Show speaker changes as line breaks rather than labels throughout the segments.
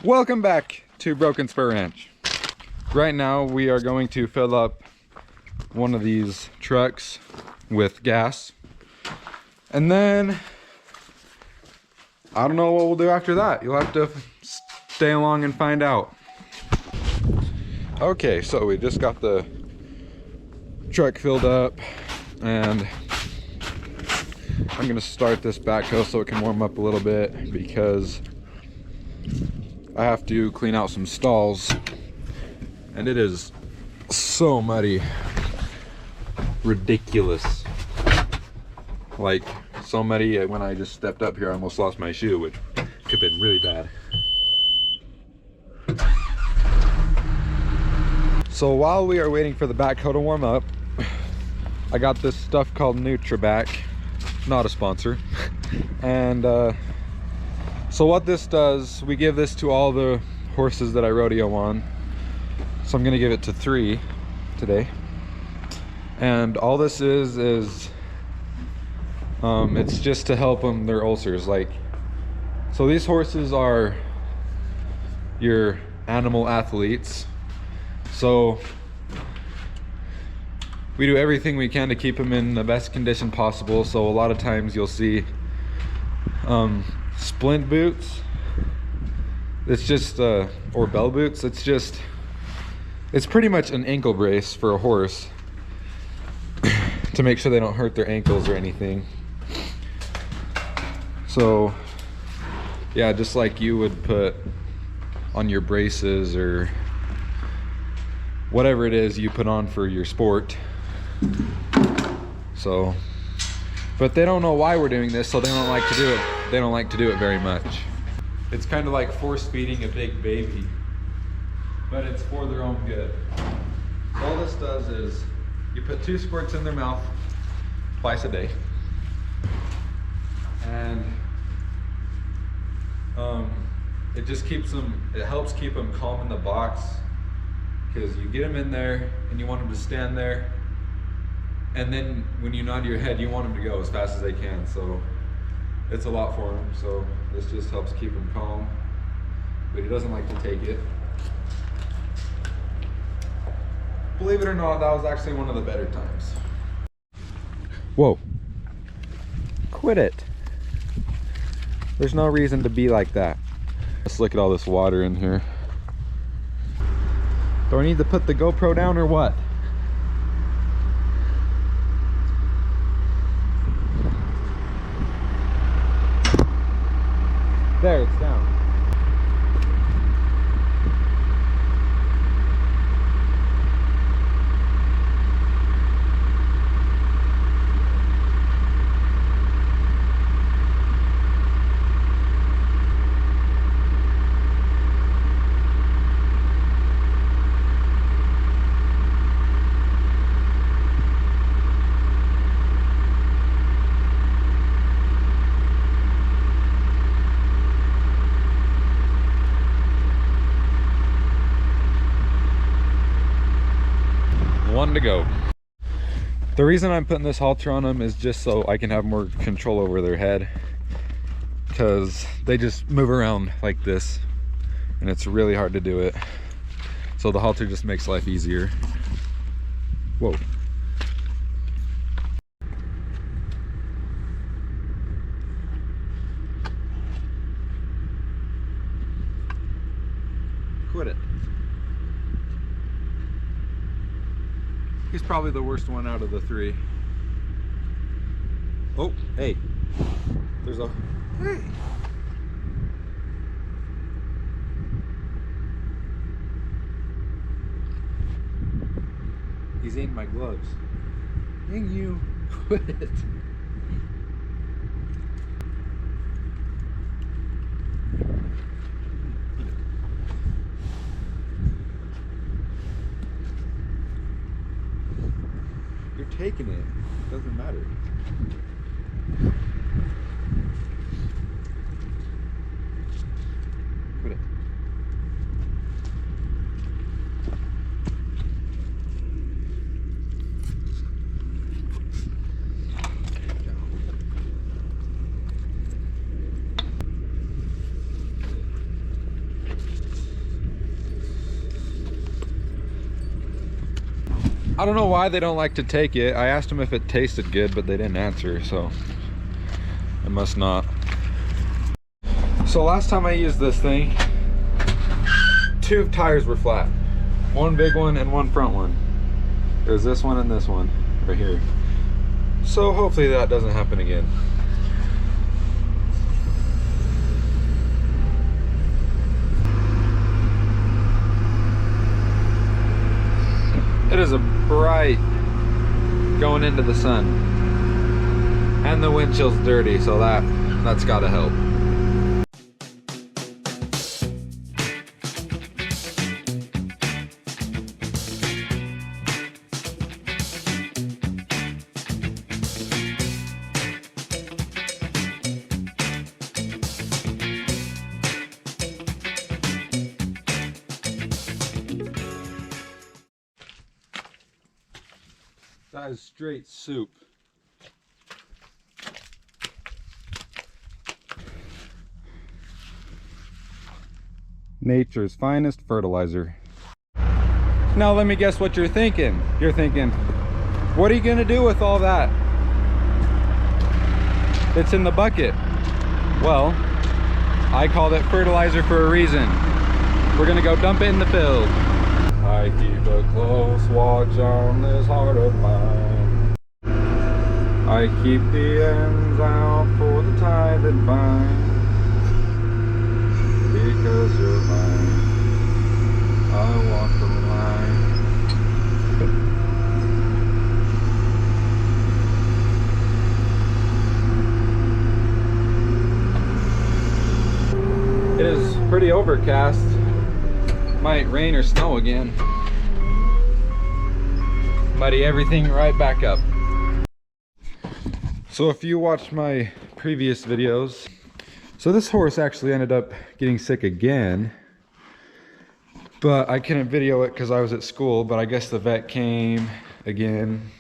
Welcome back to Broken Spur Ranch. Right now we are going to fill up one of these trucks with gas, and then I don't know what we'll do after that. You'll have to stay along and find out. Okay, so we just got the truck filled up, and I'm gonna start this backhoe so it can warm up a little bit because I have to clean out some stalls and it is so muddy. Ridiculous. Like, so muddy when I just stepped up here I almost lost my shoe, which could have been really bad. So while we are waiting for the backhoe to warm up, I got this stuff called NutriBack, not a sponsor. And so what this does, we give this to all the horses that I rodeo on. So I'm gonna give it to 3 today. And all this is it's just to help them their ulcers. Like, so these horses are your animal athletes. So we do everything we can to keep them in the best condition possible. So a lot of times you'll see splint boots. It's just or bell boots. It's pretty much an ankle brace for a horse to make sure they don't hurt their ankles or anything. So yeah, just like you would put on your braces or whatever it is you put on for your sport. So, but they don't know why we're doing this, so they don't like to do it. They don't like to do it very much. It's kind of like force feeding a big baby, but it's for their own good. All this does is you put 2 squirts in their mouth twice a day, and it just keeps them, it helps keep them calm in the box, because you get them in there and you want them to stand there, and then when you nod your head you want them to go as fast as they can. So it's a lot for him, so this just helps keep him calm, but he doesn't like to take it. Believe it or not, that was actually one of the better times. Whoa. Quit it. There's no reason to be like that. Let's look at all this water in here. Do I need to put the GoPro down or what? There, it's down. One to go. The reason I'm putting this halter on them is just so I can have more control over their head, because they just move around like this and it's really hard to do it. So the halter just makes life easier. Whoa. Quit it. He's probably the worst one out of the 3. Oh, hey. There's a... Hey. He's eating my gloves. Dang you. Quit it. You're taking it. It doesn't matter. Quit it. I don't know why they don't like to take it. I asked them if it tasted good, but they didn't answer, so it must not. So last time I used this thing, 2 tires were flat. One big one and one front one. There's this one and this one right here. So hopefully that doesn't happen again. It is a bright going into the sun, and the windshield's dirty, so that's gotta help. That is straight soup. Nature's finest fertilizer. Now let me guess what you're thinking. You're thinking, what are you gonna do with all that that's in the bucket? Well, I called it fertilizer for a reason. We're gonna go dump it in the field. I keep a close watch on this heart of mine. I keep the ends out for the tie that binds. Because you're mine, I walk the line. It is pretty overcast. Might rain or snow again. Muddy everything right back up. So if you watched my previous videos, so this horse actually ended up getting sick again, but I couldn't video it because I was at school, but I guess the vet came again,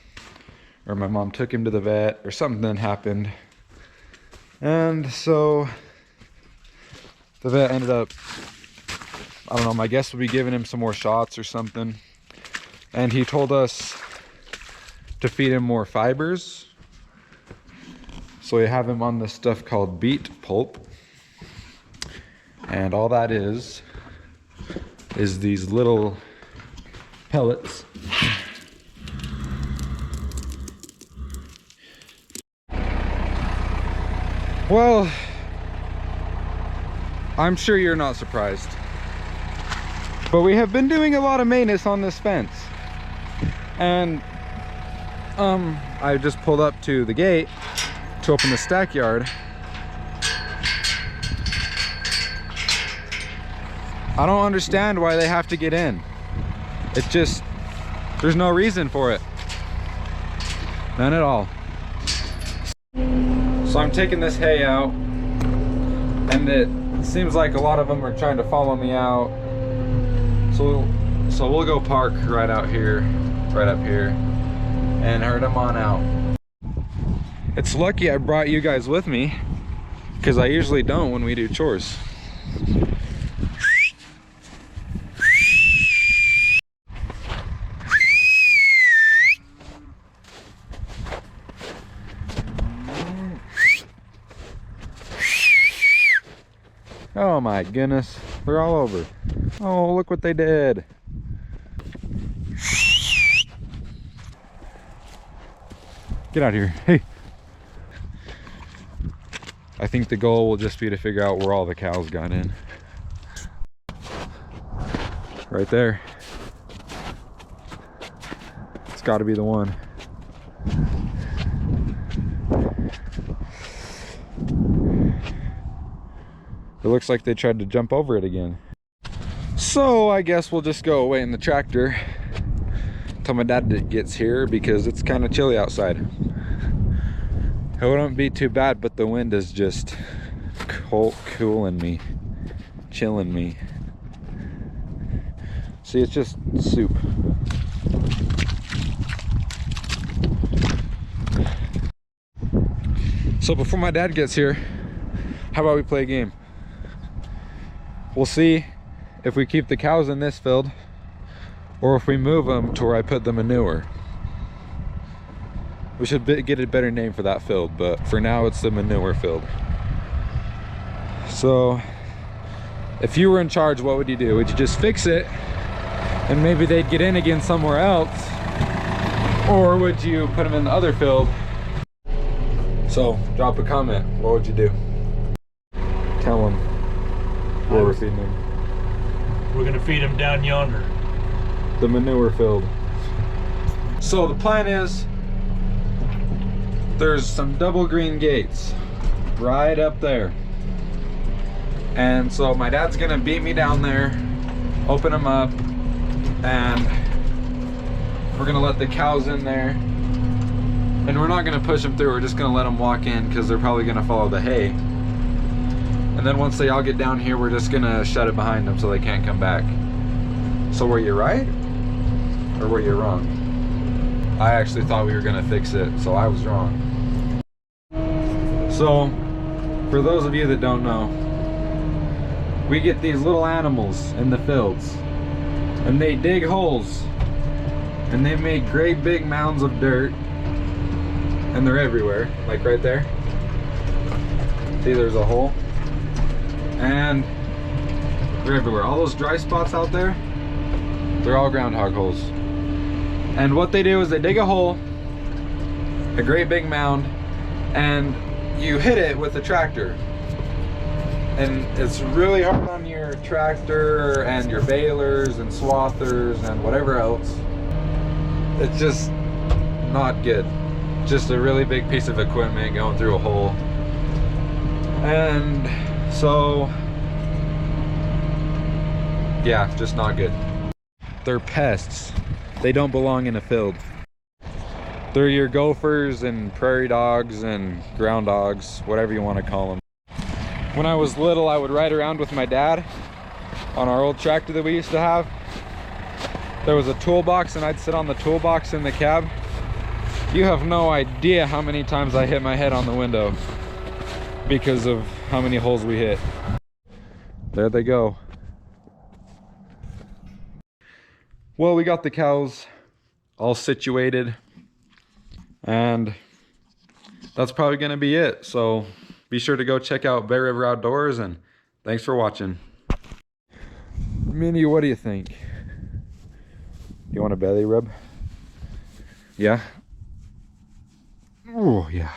or my mom took him to the vet, or something happened. And so the vet ended up, I don't know, my guess would be giving him some more shots or something. And he told us to feed him more fibers. So we have him on this stuff called beet pulp. And all that is these little pellets. Well, I'm sure you're not surprised, but we have been doing a lot of maintenance on this fence. And I just pulled up to the gate to open the stack yard. I don't understand why they have to get in. It's just, there's no reason for it. None at all. So I'm taking this hay out, and it seems like a lot of them are trying to follow me out. So we'll go park right out here, right up here, and herd them on out. It's lucky I brought you guys with me, because I usually don't when we do chores. Oh my goodness, they're all over. Oh, look what they did. Get out of here, hey. I think the goal will just be to figure out where all the cows got in. Right there. It's gotta be the one. It looks like they tried to jump over it again. So I guess we'll just go away in the tractor till my dad gets here, because it's kind of chilly outside. It wouldn't be too bad, but the wind is just cooling me, chilling me. See, it's just soup. So before my dad gets here, how about we play a game? We'll see if we keep the cows in this field, or if we move them to where I put the manure. We should get a better name for that field, but for now it's the manure field. So if you were in charge, what would you do? Would you just fix it and maybe they'd get in again somewhere else? Or would you put them in the other field? So drop a comment. What would you do? Tell them where we're feeding them.
We're gonna feed them down yonder.
The manure field. So the plan is, there's some double green gates right up there. And so my dad's gonna beat me down there, open them up, and we're gonna let the cows in there. And we're not gonna push them through, we're just gonna let them walk in because they're probably gonna follow the hay. And then once they all get down here, we're just gonna shut it behind them so they can't come back. So were you right? Or were you wrong? I actually thought we were gonna fix it, so I was wrong. So, for those of you that don't know, we get these little animals in the fields, and they dig holes, and they make great big mounds of dirt, and they're everywhere, like right there. See, there's a hole, and they're everywhere. All those dry spots out there, they're all groundhog holes. And what they do is they dig a hole, a great big mound, and you hit it with a tractor. And it's really hard on your tractor and your balers and swathers and whatever else. It's just not good. Just a really big piece of equipment going through a hole. And so, yeah, just not good. They're pests. They don't belong in a field. They're your gophers and prairie dogs and ground dogs, whatever you want to call them. When I was little, I would ride around with my dad on our old tractor that we used to have. There was a toolbox and I'd sit on the toolbox in the cab. You have no idea how many times I hit my head on the window because of how many holes we hit. There they go. Well, we got the cows all situated, and that's probably gonna be it. So be sure to go check out Bear River Outdoors, and thanks for watching. Minnie, what do you think? You want a belly rub? Yeah? Oh, yeah.